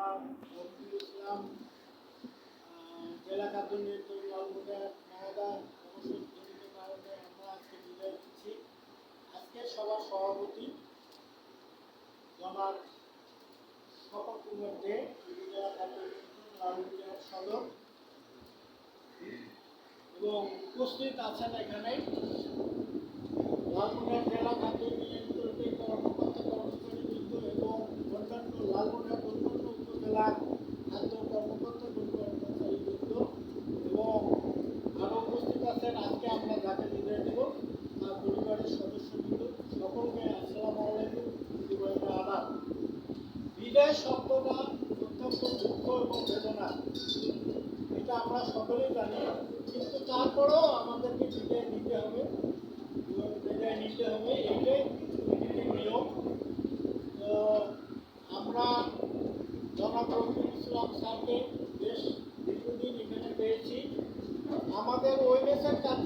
রফিকুল ইসলাম, জেলা খাদ্য নিয়ন্ত্রক লালমনিরহাট নায়দা অবসরজনিত কারণে আমরা আজকে বিদায় নিচ্ছি। আজকের সভার সভাপতি জনাব স্বপন কুমার দে, জেলা খাদ্য নিয়ন্ত্রক লালমনিরহাট সদর, এবং উপস্থিত আছেন এখানে লালমনিরহাট জেলা খাদ্য নিয়ন্ত্রকের কর্মকর্তা কর্মচারীবৃন্দ এবং অন্যান্য লালমনিরহাট অন্যান্য উপজেলার খাদ্য কর্মকর্তা কর্মচারীবৃন্দ, এবং আরও উপস্থিত আছেন আজকে আমরা যাকে বিদায় দেব তার পরিবারের সদস্যবৃন্দ। সকলকে আসসালামু আলাইকুম, আদাব। বিদায় শব্দটা অত্যন্ত দুঃখ এবং বেদনা, এটা আমরা সকলেই জানি, কিন্তু তারপরেও আমাদেরকে বিদায় নিতে হবে, এটাই পৃথিবীর নিয়ম। তো আমরা জনাব রফিকুল ইসলাম স্যারকে বেশ দীর্ঘদিন এখানে পেয়েছি। আমাদের ওই মেসের কাছে